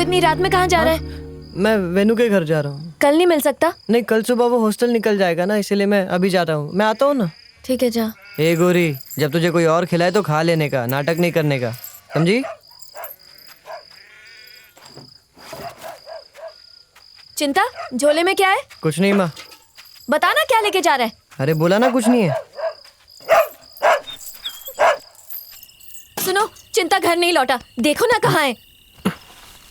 इतनी रात में कहाँ जा रहा है? मैं वेनू के घर जा रहा हूँ। कल नहीं मिल सकता? नहीं, कल सुबह वो हॉस्टल निकल जाएगा ना, इसीलिए मैं अभी जा रहा हूँ। मैं आता हूँ ना। ठीक है, जा। ए गोरी, जब तुझे कोई और खिलाए तो खा लेने का, नाटक नहीं करने का, समझी? चिंता, झोले में क्या है? कुछ नहीं माँ। बता ना क्या लेके जा रहा है? अरे बोला ना कुछ नहीं है। सुनो, चिंता घर नहीं लौटा, देखो ना कहाँ है।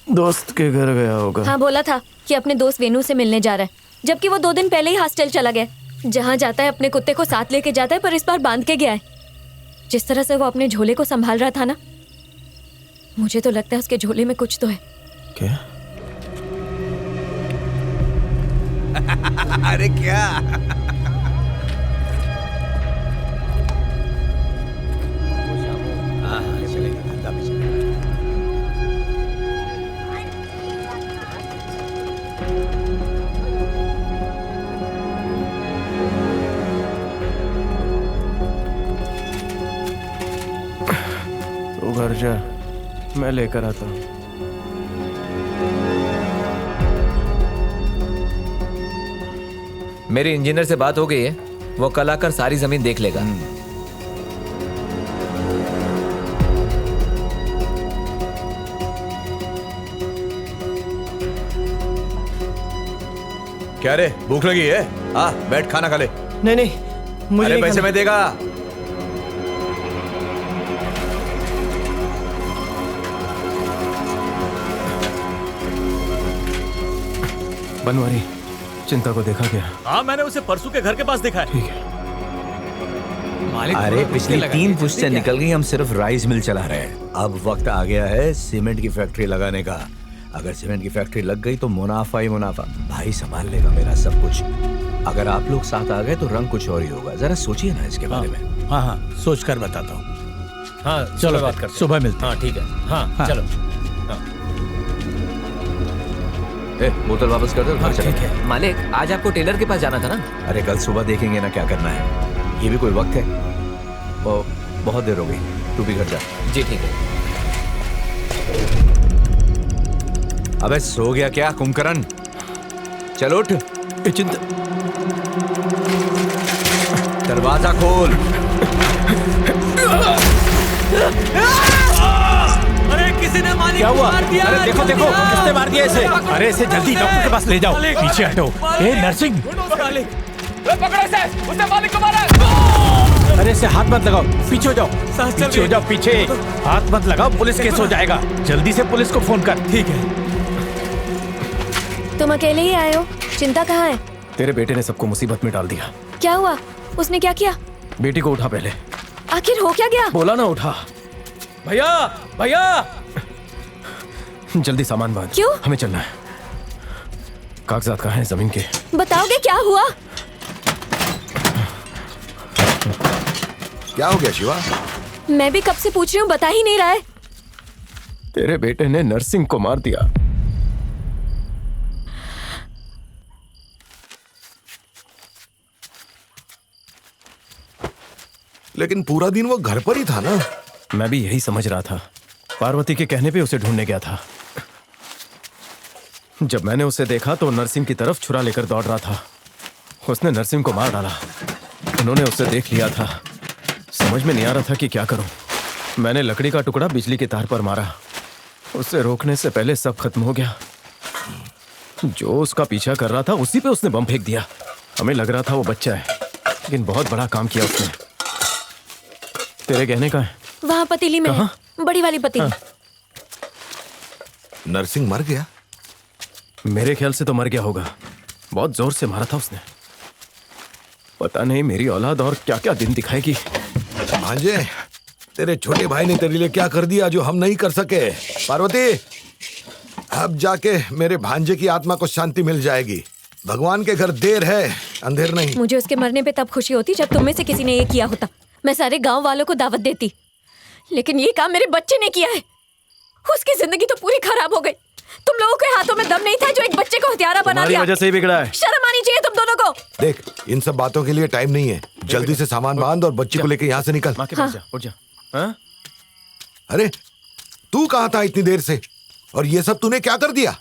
दोस्त के घर गया होगा। हाँ, बोला था कि अपने दोस्त वेनू से मिलने जा रहा है, जबकि वो 2 दिन पहले ही हॉस्टल चला गया। जहाँ जाता है अपने कुत्ते को साथ लेके जाता है, पर इस बार बांध के गया है। जिस तरह से वो अपने झोले को संभाल रहा था ना, मुझे तो लगता है उसके झोले में कुछ तो है। क्या? अरे क्या? तू घर जा, मैं लेकर आता हूँ। मेरे इंजीनियर से बात हो गई है, वो कल आकर सारी जमीन देख लेगा। क्या रे, भूख लगी है? हाँ, बैठ खाना खा ले। नहीं नहीं, मुझे अरे नहीं पैसे खाना। मैं देगा। बनवारी, चिंता को देखा क्या? हाँ, मैंने उसे परसों के घर के पास देखा है। ठीक है। अरे पिछली 3 पुश्तें निकल गई, हम सिर्फ राइस मिल चला रहे हैं। अब वक्त आ गया है सीमेंट की फैक्ट्री लगाने का। अगर सीमेंट की फैक्ट्री लग गई तो मुनाफा ही मुनाफा। भाई संभाल लेगा मेरा सब कुछ। अगर आप लोग साथ आ गए तो रंग कुछ और ही होगा। जरा सोचिए ना इसके बारे में। हाँ हाँ, सोच कर बताता हूँ। हाँ चलो बात कर, सुबह मिलते हैं। हाँ ठीक है। हाँ चलो। बोतल वापस कर दो। हाँ ठीक है। मालिक, आज आपको टेलर के पास जाना था ना? अरे कल सुबह देखेंगे ना क्या करना है। ये भी कोई वक्त है? ओ, बहुत देर हो गई, तू भी घर जा। जी ठीक है। अबे सो गया क्या कुंभकर्ण? चलो उठ। चिंता, दरवाजा खोल। अरे किसी ने मालिक क्या को हुआ? मार दिया। अरे देखो देखो, किसने मार दिया इसे? अरे इसे जल्दी डॉक्टर के पास ले जाओ। पीछे हटो। ए नर्सिंग, मालिक, पकड़ो इसे, उसने मालिक को मारा। अरे इसे हाथ मत लगाओ, पीछे हो जाओ। सांस चल पीछे हो रही। जाओ, पीछे। हाथ मत लगाओ, पुलिस केस हो जाएगा। जल्दी से पुलिस को फोन कर। ठीक है। तुम अकेले ही आए हो? चिंता कहाँ है? तेरे बेटे ने सबको मुसीबत में डाल दिया। क्या हुआ? उसने क्या किया? बेटी को उठा पहले। आखिर हो क्या गया? बोला ना उठा। भैया भैया, जल्दी सामान बांध। क्यों? हमें चलना है। कागजात कहाँ हैं जमीन के? बताओगे क्या हुआ? क्या हो गया शिवा? मैं भी कब से पूछ रही हूँ, बता ही नहीं रहा है। तेरे बेटे ने नर्सिंग को मार दिया। लेकिन पूरा दिन वो घर पर ही था ना। मैं भी यही समझ रहा था। पार्वती के कहने पे उसे ढूंढने गया था। जब मैंने उसे देखा तो नरसिंह की तरफ छुरा लेकर दौड़ रहा था। उसने नरसिंह को मार डाला। उन्होंने उसे देख लिया था। समझ में नहीं आ रहा था कि क्या करूं। मैंने लकड़ी का टुकड़ा बिजली के तार पर मारा। उसे रोकने से पहले सब खत्म हो गया। जो उसका पीछा कर रहा था उसी पे उसने बम फेंक दिया। हमें लग रहा था वो बच्चा है, लेकिन बहुत बड़ा काम किया उसने। तेरे गहने का है? वहाँ पतीली में है, बड़ी वाली पतीली। नरसिंह मर गया? मेरे ख्याल से तो मर गया होगा। बहुत जोर से मारा था उसने। पता नहीं मेरी औलाद और क्या क्या दिन दिखाएगी। भांजे, तेरे छोटे भाई ने तेरे लिए क्या कर दिया जो हम नहीं कर सके। पार्वती, अब जाके मेरे भांजे की आत्मा को शांति मिल जाएगी। भगवान के घर देर है, अंधेर नहीं। मुझे उसके मरने पे तब खुशी होती जब तुम में से किसी ने ये किया होता। मैं सारे गांव वालों को दावत देती, लेकिन ये काम मेरे बच्चे ने किया है। उसकी जिंदगी तो पूरी खराब हो गई। तुम लोगों के हाथों में दम नहीं था जो एक बच्चे को हत्यारा बना दिया। वजह से ही बिगड़ा है। शर्म आनी चाहिए तुम दोनों को। देख, इन सब बातों के लिए टाइम नहीं है। जल्दी से सामान बांध और बच्ची को लेकर यहाँ से निकल। माँ के पास जा, उठ जा। हाँ? अरे तू कहाँ था इतनी देर से? और ये सब तूने क्या कर दिया?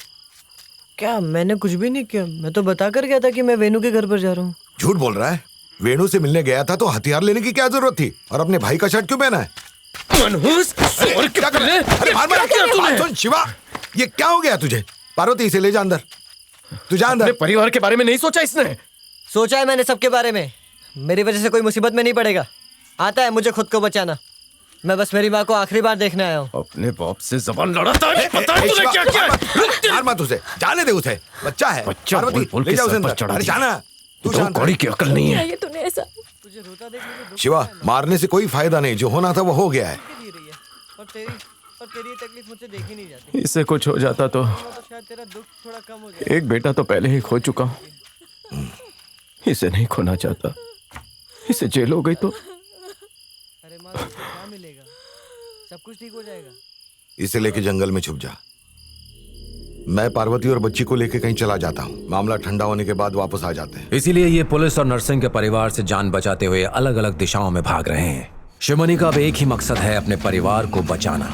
क्या मैंने कुछ भी नहीं किया, मैं तो बता कर गया था कि मैं वेनू के घर पर जा रहा हूँ। झूठ बोल रहा है। वेणु से मिलने गया था तो हथियार लेने की क्या जरूरत थी? और अपने भाई का शर्ट क्यों पहना है? क्या कर रहे? अरे मार मार बात सुन शिवा, ये क्या हो गया तुझे? पार्वती इसे ले जा अंदर, तू जा अंदर। अपने परिवार के बारे में नहीं सोचा इसने? सोचा है मैंने सबके बारे में। मेरी वजह से कोई मुसीबत में नहीं पड़ेगा। आता है मुझे खुद को बचाना। मैं बस मेरी माँ को आखिरी बार देखने आया हूँ। अपने बाप से जबान लड़ाता है। पता है तूने क्या किया? मार मत उसे, जाने दे उसे, बच्चा है। बच्चा पार्वती बोल ले के जा उसे सर पर अंदर। चढ़ा अरे दिया। जाना, तू तो शांत कौड़ी की अकल नहीं है। ये तूने ऐसा तुझे रोता देख मुझे शिवा, मारने से कोई फायदा नहीं, जो होना था वो हो गया है। दे रही है और तेरी ये तकलीफ मुझसे देखी नहीं जाती। इससे कुछ हो जाता तो शायद तेरा दुख थोड़ा कम हो जाए। एक बेटा तो पहले ही खो चुका हूँ, इसे नहीं खोना चाहता। इसे जेल हो गई तो अरे माँ तुझे क्या मिलेगा? सब कुछ ठीक हो जाएगा। इसे लेके जंगल में छुप जा। मैं पार्वती और बच्ची को लेके कहीं चला जाता हूँ। मामला ठंडा होने के बाद वापस आ जाते हैं। इसीलिए ये पुलिस और नरसिंह के परिवार से जान बचाते हुए अलग अलग दिशाओं में भाग रहे हैं। शिवमणि का अब एक ही मकसद है, अपने परिवार को बचाना।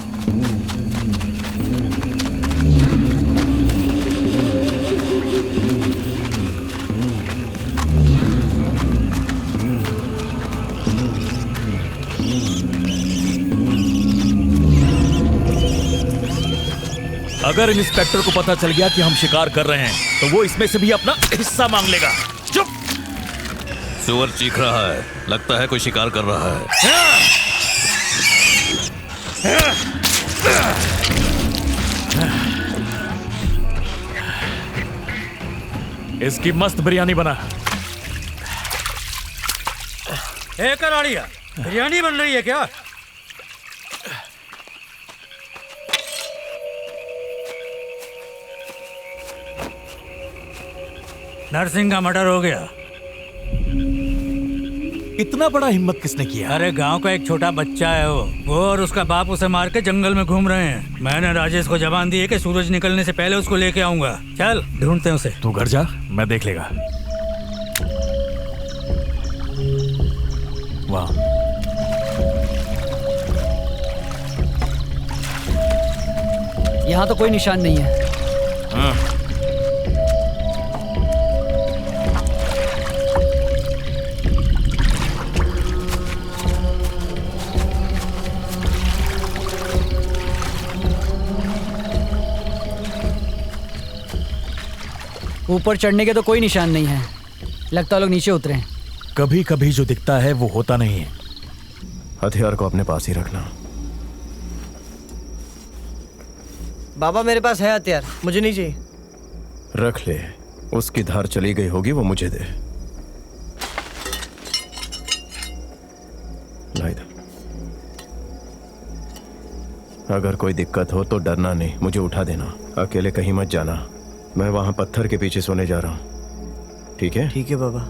अगर इंस्पेक्टर को पता चल गया कि हम शिकार कर रहे हैं तो वो इसमें से भी अपना हिस्सा मांग लेगा। चुप! सुअर चीख रहा है, लगता है कोई शिकार कर रहा है। इसकी मस्त बिरयानी बना। ए कराड़िया, बिरयानी बन रही है क्या? नरसिंह का मर्डर हो गया। इतना बड़ा हिम्मत किसने किया? अरे गांव का एक छोटा बच्चा है वो और उसका बाप उसे मार के जंगल में घूम रहे हैं। मैंने राजेश को जबान दी है कि सूरज निकलने से पहले उसको लेके आऊंगा। चल ढूंढते हैं उसे। तू घर जा, मैं देख लेगा। वाह, यहाँ तो कोई निशान नहीं है। ऊपर चढ़ने के तो कोई निशान नहीं है। लगता है लोग नीचे उतरे हैं। कभी कभी जो दिखता है वो होता नहीं है। हथियार को अपने पास ही रखना। बाबा मेरे पास है हथियार, मुझे नहीं चाहिए। रख ले, उसकी धार चली गई होगी, वो मुझे दे। ला इधर। अगर कोई दिक्कत हो तो डरना नहीं, मुझे उठा देना। अकेले कहीं मत जाना, मैं वहां पत्थर के पीछे सोने जा रहा हूं। ठीक है? ठीक है बाबा।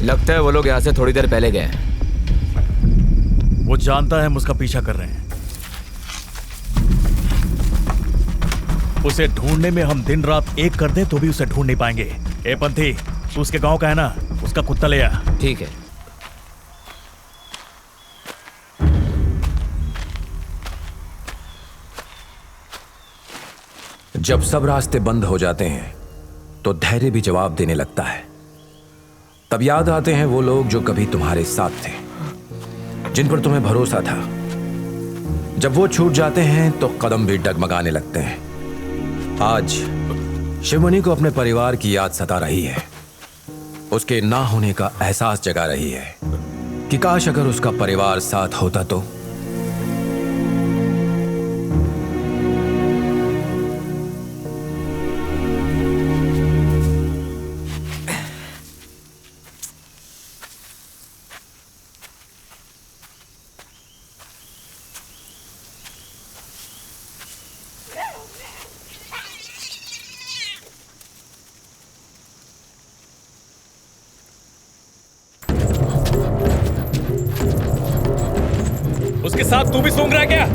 लगता है वो लोग यहाँ से थोड़ी देर पहले गए हैं। वो जानता है हम उसका पीछा कर रहे हैं। उसे ढूंढने में हम दिन रात एक कर दे तो भी उसे ढूंढ नहीं पाएंगे। ए पंथी, तू उसके गांव का है ना, उसका कुत्ता ले आ। ठीक है। जब सब रास्ते बंद हो जाते हैं तो धैर्य भी जवाब देने लगता है। तब याद आते हैं वो लोग जो कभी तुम्हारे साथ थे, जिन पर तुम्हें भरोसा था। जब वो छूट जाते हैं तो कदम भी डगमगाने लगते हैं। आज शिवमणि को अपने परिवार की याद सता रही है। उसके ना होने का एहसास जगा रही है कि काश अगर उसका परिवार साथ होता तो। उसके साथ तू भी सूंघ रहा है क्या?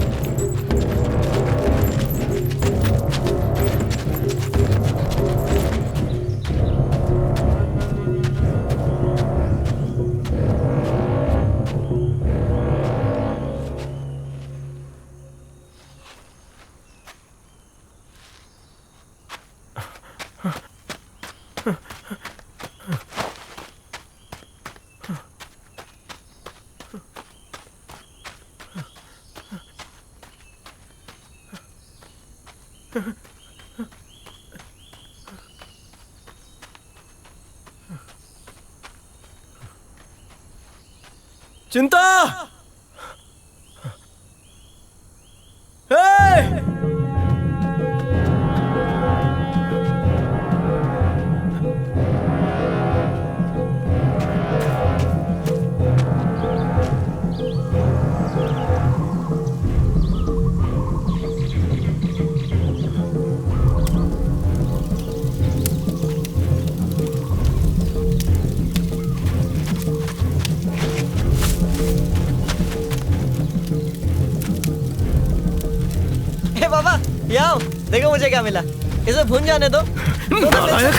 चिंता। हे! बाबा ये आओ, देखो मुझे क्या मिला। इसे भून जाने दो। नालायक!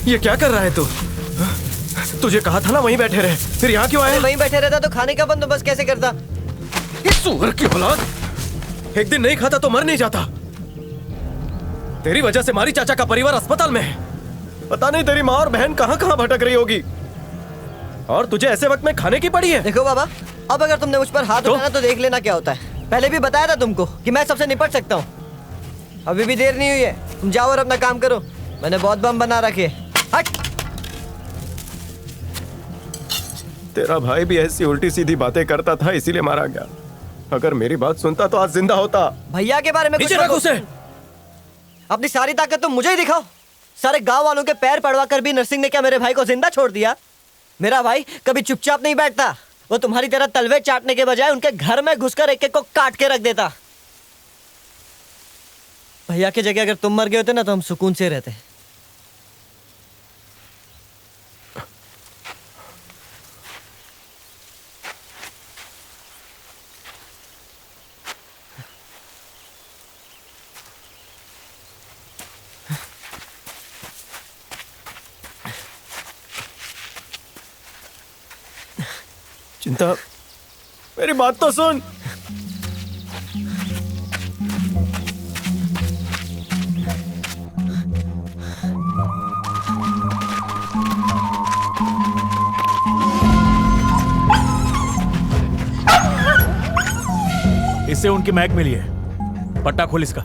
ये क्या कर रहा है तू? तुझे कहा था ना वहीं बैठे रहे, फिर यहाँ क्यों आया? वहीं बैठे रहता तो खाने का बंदोबस्त कैसे करता? इस सूअर की औलाद! एक दिन नहीं खाता तो मर नहीं जाता। तेरी वजह से मारी चाचा का परिवार अस्पताल में है। पता नहीं तेरी माँ और बहन कहाँ कहाँ भटक रही होगी, और तुझे ऐसे वक्त में खाने की पड़ी है। देखो बाबा, अब अगर तुमने मुझ पर हाथ उठाया तो देख लेना क्या होता है। पहले भी बताया था तुमको कि मैं सबसे निपट सकता हूँ। अभी भी देर नहीं हुई है, तुम जाओ और अपना काम करो। मैंने बहुत बम बना रखे। हट! तेरा भाई भी ऐसी उल्टी सीधी बातें करता था, इसीलिए मारा गया। अगर मेरी बात सुनता तो आज जिंदा होता। भैया के बारे में कुछ रख उसे। अपनी सारी ताकत तुम मुझे ही दिखाओ। सारे गांव वालों के पैर पड़वा कर भी नरसिंह ने क्या मेरे भाई को जिंदा छोड़ दिया? मेरा भाई कभी चुपचाप नहीं बैठता। वो तुम्हारी तरह तलवे चाटने के बजाय उनके घर में घुसकर एक एक को काट के रख देता। भैया की जगह अगर तुम मर गए होते ना तो हम सुकून से रहते। चिंता, मेरी बात तो सुन। इससे उनकी महक मिली है। पट्टा खोल इसका।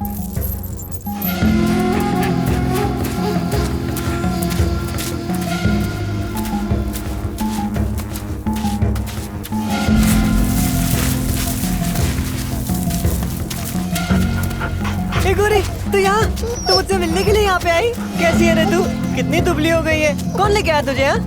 गोरी, तू यहाँ? तू मुझसे मिलने के लिए यहाँ पे आई? कैसी है रे तू? कितनी दुबली हो गई है? कौन लेके आया तुझे? हाँ?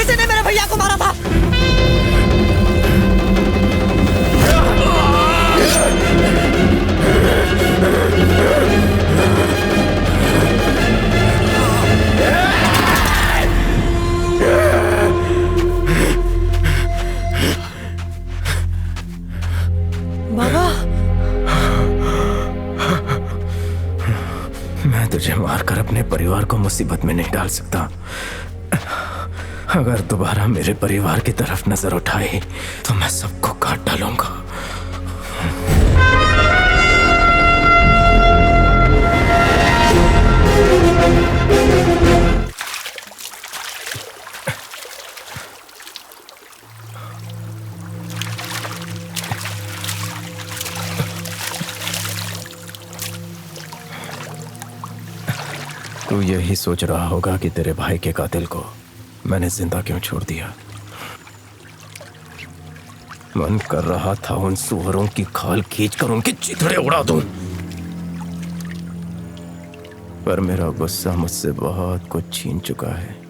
इसी ने मेरे भैया को मारा था। बाबा, मैं तुझे मारकर अपने परिवार को मुसीबत में नहीं डाल सकता। अगर दोबारा मेरे परिवार की तरफ नजर उठाई तो मैं सबको काट डालूंगा। तू यही सोच रहा होगा कि तेरे भाई के कातिल को मैंने जिंदा क्यों छोड़ दिया। मन कर रहा था उन सुअरों की खाल खींचकर उनके चिथड़े उड़ा दूं, पर मेरा गुस्सा मुझसे बहुत कुछ छीन चुका है।